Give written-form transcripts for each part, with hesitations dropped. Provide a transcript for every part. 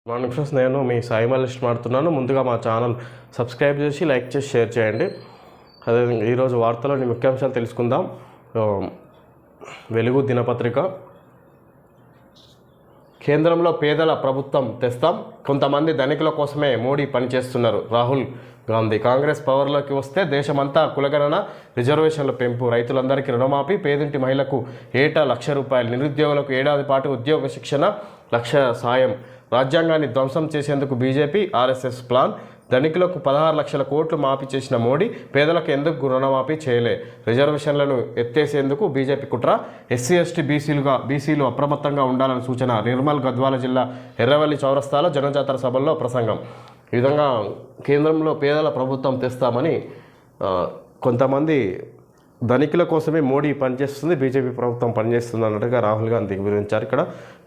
Morning friends, నేను మీ సాయి మల్లేష్ మాట్లాడుతున్నాను. ముందుగా మా ఛానల్ సబ్స్క్రైబ్ చేసి లైక్ చేసి షేర్ చేయండి. అదేవిధంగా ఈరోజు వార్తలోని ముఖ్యాంశాలు తెలుసుకుందాం. వెలుగు దినపత్రిక, కేంద్రంలో పేదల ప్రభుత్వం తెస్తాం, కొంతమంది ధనికుల కోసమే మోడీ పనిచేస్తున్నారు. రాహుల్ గాంధీ. కాంగ్రెస్ పవర్లోకి వస్తే దేశమంతా కులగణన, రిజర్వేషన్ల పెంపు, రైతులందరికీ రుణమాఫీ, పేదింటి మహిళలకు ఏటా ₹1,00,000, నిరుద్యోగులకు ఏడాది పాటు ఉద్యోగ శిక్షణ, ₹1,00,000 సాయం, రాజ్యాంగాన్ని ధ్వంసం చేసేందుకు బీజేపీ ఆర్ఎస్ఎస్ ప్లాన్, ధనికులకు 16 లక్షల కోట్లు మాఫీ చేసిన మోడీ పేదలకు ఎందుకు రుణమాఫీ చేయలే, రిజర్వేషన్లను ఎత్తేసేందుకు బీజేపీ కుట్ర, ఎస్సీ ఎస్టీ బీసీలు అప్రమత్తంగా ఉండాలని సూచన. నిర్మల్ గద్వాల జిల్లా ఎర్రవల్లి చౌరస్తాలో జనజాతర సభల్లో ప్రసంగం. ఈ విధంగా కేంద్రంలో పేదల ప్రభుత్వం తెస్తామని కొంతమంది ధనికుల కోసమే మోడీ పనిచేస్తుంది, బీజేపీ ప్రభుత్వం పనిచేస్తుంది అన్నట్టుగా రాహుల్ గాంధీ వివరించారు. ఇక్కడ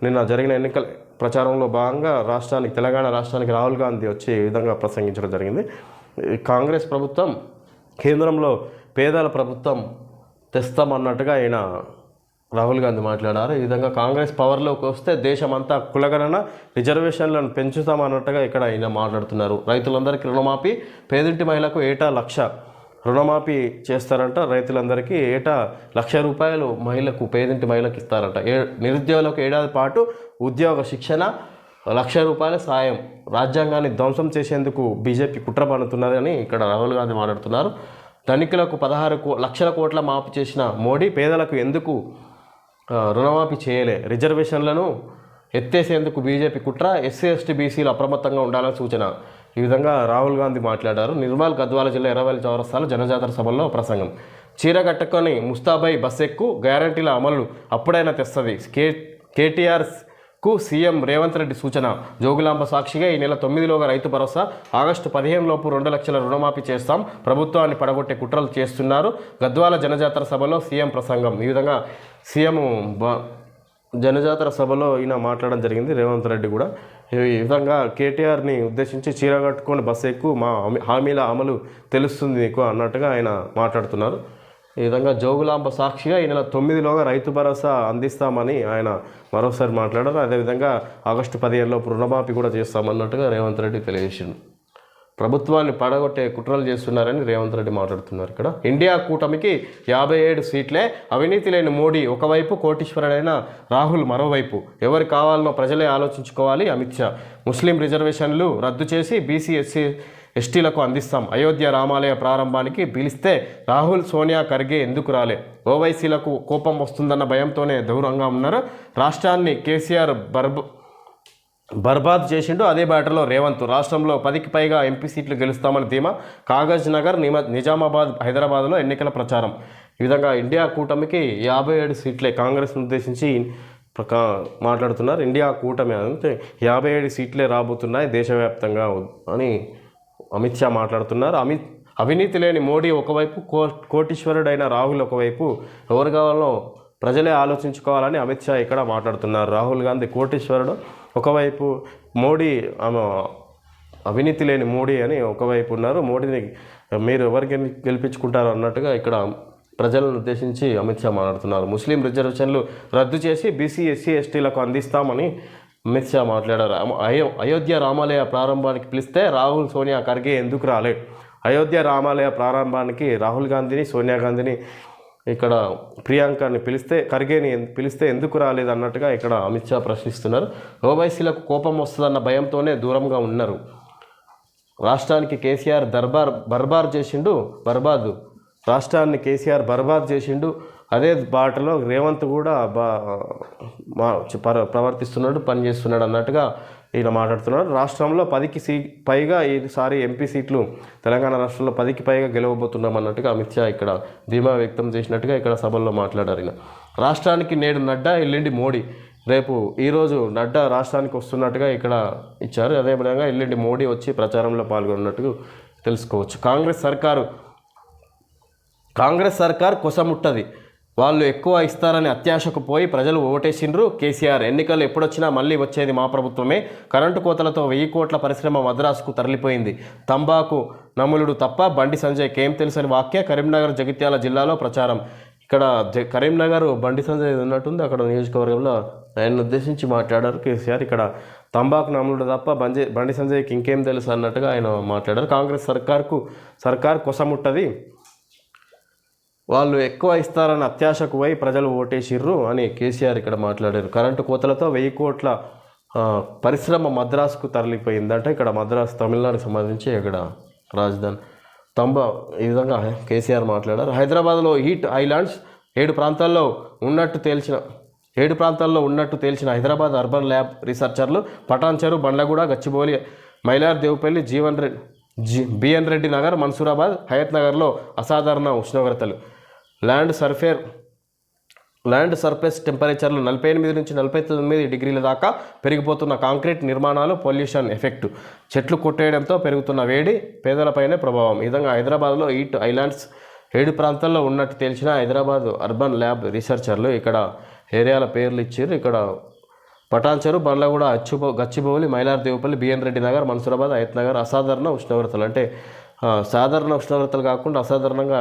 నిన్న జరిగిన ఎన్నికల ప్రచారంలో భాగంగా తెలంగాణ రాష్ట్రానికి రాహుల్ గాంధీ వచ్చి ఈ విధంగా ప్రసంగించడం జరిగింది. కాంగ్రెస్ ప్రభుత్వం కేంద్రంలో పేదల ప్రభుత్వం తెస్తామన్నట్టుగా ఆయన రాహుల్ గాంధీ మాట్లాడారు. ఈ విధంగా కాంగ్రెస్ పవర్లోకి వస్తే దేశమంతా కులగణన, రిజర్వేషన్లను పెంచుతామన్నట్టుగా ఇక్కడ ఆయన మాట్లాడుతున్నారు. రైతులందరికీ రుణమాఫీ, పేదింటి మహిళలకు ఏటా ₹1,00,000 రుణమాఫీ చేస్తారంట. రైతులందరికీ ఏటా ₹1,00,000 మహిళకు, పేదింటి మహిళకు ఇస్తారంట. నిరుద్యోగులకు ఏడాది పాటు ఉద్యోగ శిక్షణ, ₹1,00,000 సాయం, రాజ్యాంగాన్ని ధ్వంసం చేసేందుకు బీజేపీ కుట్ర పన్నుతున్నదని ఇక్కడ రాహుల్ గాంధీ మాట్లాడుతున్నారు. ధనికులకు 16 లక్షల కోట్ల మాఫీ చేసిన మోడీ పేదలకు ఎందుకు రుణమాఫీ చేయలే, రిజర్వేషన్లను ఎత్తేసేందుకు బీజేపీ కుట్ర, ఎస్సీ ఎస్టీ బీసీలు అప్రమత్తంగా ఉండాలని సూచన. ఈ విధంగా రాహుల్ గాంధీ మాట్లాడారు. నిర్మల్ గద్వాల జిల్లా ఎర్రవల్లి చౌరస్తాలో జనజాతర సభల్లో ప్రసంగం. చీర కట్టుకొని ముస్తాబాయి బస్ ఎక్కు, గ్యారంటీల అమలు అప్పుడైనా తెస్తుంది. కేటీఆర్కు సీఎం రేవంత్ రెడ్డి సూచన. జోగులాంబ సాక్షిగా ఈ నెల 9లోగా రైతు భరోసా, ఆగస్టు 15 లోపు 2 లక్షల రుణమాఫీ చేస్తాం, ప్రభుత్వాన్ని పడగొట్టే కుట్రలు చేస్తున్నారు. గద్వాల జనజాతర సభలో సీఎం ప్రసంగం. ఈ విధంగా సీఎం జనజాతర సభలో ఈయన మాట్లాడడం జరిగింది. రేవంత్ రెడ్డి కూడా ఈ విధంగా కేటీఆర్ని ఉద్దేశించి చీర కట్టుకొని బస్సు ఎక్కువ, మా హామీల అమలు తెలుస్తుంది నీకు అన్నట్టుగా ఆయన మాట్లాడుతున్నారు. ఈ విధంగా జోగులాంబ సాక్షిగా ఈ నెల 9లోగా రైతు భరోసా అందిస్తామని ఆయన మరోసారి మాట్లాడారు. అదేవిధంగా ఆగస్టు 15లోపు రుణమాఫీ కూడా చేస్తామన్నట్టుగా రేవంత్ రెడ్డి తెలియజేసిండు. ప్రభుత్వాన్ని పడగొట్టే కుట్రలు చేస్తున్నారని రేవంత్ రెడ్డి మాట్లాడుతున్నారు. ఇక్కడ ఇండియా కూటమికి 57 సీట్లే, అవినీతి లేని మోడీ ఒకవైపు, కోటీశ్వరుడైన రాహుల్ మరోవైపు, ఎవరు కావాలనో ప్రజలే ఆలోచించుకోవాలి. అమిత్ షా. ముస్లిం రిజర్వేషన్లు రద్దు చేసి బీసీ ఎస్సీ ఎస్టీలకు అందిస్తాం. అయోధ్య రామాలయ ప్రారంభానికి పిలిస్తే రాహుల్ సోనియా ఖర్గే ఎందుకు రాలే, ఓవైసీలకు కోపం వస్తుందన్న భయంతోనే దూరంగా ఉన్నారు. రాష్ట్రాన్ని కేసీఆర్ బర్బాద్ చేసిండు, అదే బాటలో రేవంత్. రాష్ట్రంలో 10కి పైగా ఎంపీ సీట్లు గెలుస్తామని ధీమా. కాగజ్ నగర్, నిజామాబాద్, హైదరాబాద్లో ఎన్నికల ప్రచారం. ఈ విధంగా ఇండియా కూటమికి 57 సీట్లే కాంగ్రెస్ను ఉద్దేశించి మాట్లాడుతున్నారు. ఇండియా కూటమి అంటే 57 సీట్లే రాబోతున్నాయి దేశవ్యాప్తంగా అని అమిత్ షా మాట్లాడుతున్నారు. అవినీతి లేని మోడీ ఒకవైపు, కోటీశ్వరుడైన రాహుల్ ఒకవైపు, ఎవరు కావాలో ప్రజలే ఆలోచించుకోవాలని అమిత్ షా ఇక్కడ మాట్లాడుతున్నారు. రాహుల్ గాంధీ కోటీశ్వరుడు ఒకవైపు, మోడీ అవినీతి లేని మోడీ అని ఒకవైపు ఉన్నారు. మోడీని మీరు ఎవరికి గెలిపించుకుంటారు అన్నట్టుగా ఇక్కడ ప్రజలను ఉద్దేశించి అమిత్ షా మాట్లాడుతున్నారు. ముస్లిం రిజర్వేషన్లు రద్దు చేసి బీసీ ఎస్సీ ఎస్టీలకు అందిస్తామని అమిత్ షా మాట్లాడారు. అయోధ్య రామాలయ ప్రారంభానికి పిలిస్తే రాహుల్ సోనియా ఖర్గే ఎందుకు రాలే, అయోధ్య రామాలయ ప్రారంభానికి రాహుల్ గాంధీని, సోనియా గాంధీని, ఇక్కడ ప్రియాంకని ఖర్గేని పిలిస్తే ఎందుకు రాలేదు అన్నట్టుగా ఇక్కడ అమిత్ షా ప్రశ్నిస్తున్నారు. ఓవైసీలకు కోపం వస్తుందన్న భయంతోనే దూరంగా ఉన్నారు. రాష్ట్రానికి కేసీఆర్ రాష్ట్రాన్ని కేసీఆర్ బర్బాద్ చేసిండు, అదే బాటలో రేవంత్ కూడా ప్రవర్తిస్తున్నాడు, పనిచేస్తున్నాడు అన్నట్టుగా ఈయన మాట్లాడుతున్నాడు. రాష్ట్రంలో 10కి పైగా ఈసారి ఎంపీ సీట్లు తెలంగాణ రాష్ట్రంలో 10కి పైగా గెలవబోతున్నాం అన్నట్టుగా అమిత్ షా ఇక్కడ ధీమా వ్యక్తం చేసినట్టుగా ఇక్కడ సభల్లో మాట్లాడారు. ఈయన రాష్ట్రానికి నేడు నడ్డా, ఎల్లుండి మోడీ. ఈరోజు నడ్డా రాష్ట్రానికి వస్తున్నట్టుగా ఇక్కడ ఇచ్చారు. అదేవిధంగా ఎల్లుండి మోడీ వచ్చి ప్రచారంలో పాల్గొన్నట్టుగా తెలుసుకోవచ్చు. కాంగ్రెస్ సర్కార్ కొసముట్టది, వాళ్ళు ఎక్కువ ఇస్తారని అత్యాశకు పోయి ప్రజలు ఓటేసిండ్రు. కేసీఆర్. ఎన్నికలు ఎప్పుడొచ్చినా మళ్ళీ వచ్చేది మా ప్రభుత్వమే. కరెంటు కోతలతో 1000 కోట్ల పరిశ్రమ మద్రాసుకు తరలిపోయింది. తంబాకు నములుడు తప్ప బండి సంజయ్కి ఏం తెలుసని వ్యాఖ్య. కరీంనగర్, జగిత్యాల జిల్లాలో ప్రచారం. ఇక్కడ కరీంనగర్ బండి సంజయ్ ఉన్నట్టుంది, అక్కడ నియోజకవర్గంలో ఆయన ఉద్దేశించి మాట్లాడారు కేసీఆర్. ఇక్కడ తంబాకు నమ్ముడు తప్ప బండి సంజయ్కి ఇంకేం తెలుసు అన్నట్టుగా ఆయన మాట్లాడారు. కాంగ్రెస్ సర్కార్ కొసముట్టది, వాళ్ళు ఎక్కువ ఇస్తారని అత్యాశకు పోయి ప్రజలు ఓటేసిర్రు అని కేసీఆర్ ఇక్కడ మాట్లాడారు. కరెంటు కోతలతో 1000 కోట్ల పరిశ్రమ మద్రాసుకు తరలిపోయిందంటే ఇక్కడ మద్రాసు తమిళనాడుకు సంబంధించి ఇక్కడ రాజధాని ఈ విధంగా కేసీఆర్ మాట్లాడారు. హైదరాబాద్లో హీట్ ఐలాండ్స్ 7 ప్రాంతాల్లో ఉన్నట్టు తేల్చిన హైదరాబాద్ అర్బన్ ల్యాబ్ రీసెర్చర్లు పటాన్చెరు, బండ్లగూడ, గచ్చిబౌలి, మైలార్ దేవుపల్లి, బిఎన్ రెడ్డి నగర్, మన్సూరాబాద్, హయత్ నగర్లో అసాధారణ ఉష్ణోగ్రతలు, ల్యాండ్ సర్ఫేస్ టెంపరేచర్లు 48 నుంచి 49 డిగ్రీల దాకా పెరిగిపోతున్న కాంక్రీట్ నిర్మాణాలు, పొల్యూషన్ ఎఫెక్ట్, చెట్లు కొట్టేయడంతో పెరుగుతున్న వేడి పేదలపైనే ప్రభావం. ఈ విధంగా హైదరాబాద్లో హీట్ ఐలాండ్స్ 7 ప్రాంతాల్లో ఉన్నట్టు తేల్చిన హైదరాబాద్ అర్బన్ ల్యాబ్ రీసెర్చర్లు ఇక్కడ ఏరియాల పేర్లు ఇచ్చారు. ఇక్కడ పటాన్చెరు, బండ్లగూడ, గచ్చిబౌలి, మైలార్ దేవుపల్లి, బిఎన్ రెడ్డి నగర్, మన్సూరాబాద్, హయత్ నగర్ అసాధారణ ఉష్ణోగ్రతలు అంటే సాధారణ ఉష్ణోగ్రతలు కాకుండా అసాధారణంగా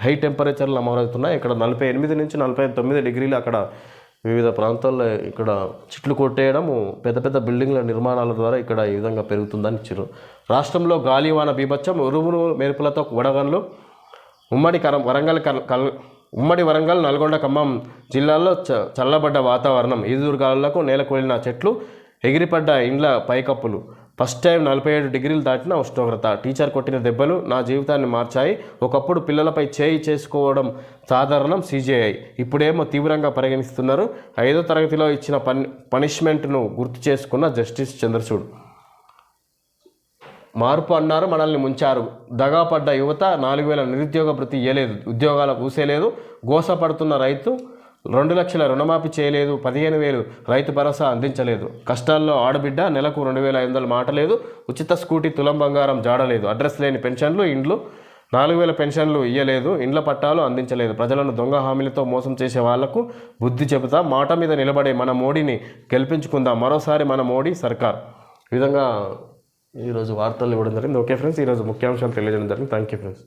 హై టెంపరేచర్లు నమోదవుతున్నాయి. ఇక్కడ 48 నుంచి 49 డిగ్రీలు అక్కడ వివిధ ప్రాంతాల్లో ఇక్కడ చెట్లు కొట్టేయడము, పెద్ద పెద్ద బిల్డింగ్ల నిర్మాణాల ద్వారా ఇక్కడ ఈ విధంగా పెరుగుతుందని ఇచ్చారు. రాష్ట్రంలో గాలివాన బీభత్సం, ఉరుములు మెరుపులతో వడగండ్లు, ఉమ్మడి వరంగల్, నల్గొండ, ఖమ్మం జిల్లాల్లో చల్లబడ్డ వాతావరణం, ఈదురుగాలులకు నేలకొలిన చెట్లు, ఎగిరిపడ్డ ఇండ్ల పైకప్పులు, ఫస్ట్ టైం 47 డిగ్రీలు దాటిన ఉష్ణోగ్రత, టీచర్ కొట్టిన దెబ్బలు నా జీవితాన్ని మార్చాయి, ఒకప్పుడు పిల్లలపై చేయి చేసుకోవడం సాధారణం సిజేఐ, ఇప్పుడేమో తీవ్రంగా పరిగణిస్తున్నారు, 5వ తరగతిలో ఇచ్చిన పనిష్మెంట్ను గుర్తు చేసుకున్న జస్టిస్ చంద్రచూడ్. మార్పు అన్నారు, మనల్ని ముంచారు, దగాపడ్డ యువత, 4000 నిరుద్యోగ భృతి ఇయ్యలేదు, ఉద్యోగాలకు ఊసేలేదు, గోసపడుతున్న రైతు, 2 లక్షల రుణమాఫీ చేయలేదు, 15,000 రైతు భరోసా అందించలేదు, కష్టాల్లో ఆడబిడ్డ, నెలకు 2,500 మాట లేదు, ఉచిత స్కూటీ తులం బంగారం జాడలేదు, అడ్రస్ లేని పెన్షన్లు, ఇండ్లు 4,000 పెన్షన్లు ఇయ్యలేదు, ఇండ్ల పట్టాలు అందించలేదు, ప్రజలను దొంగ హామీలతో మోసం చేసే వాళ్లకు బుద్ధి చెబుతా, మాట మీద నిలబడే మన మోడీని గెలిపించుకుందాం, మరోసారి మన మోడీ సర్కార్. ఈ విధంగా ఈరోజు వార్తలు ఇవ్వడం జరిగింది. ఓకే ఫ్రెండ్స్, ఈరోజు ముఖ్యాంశాలు తెలియజేయడం జరిగింది. Thank you friends.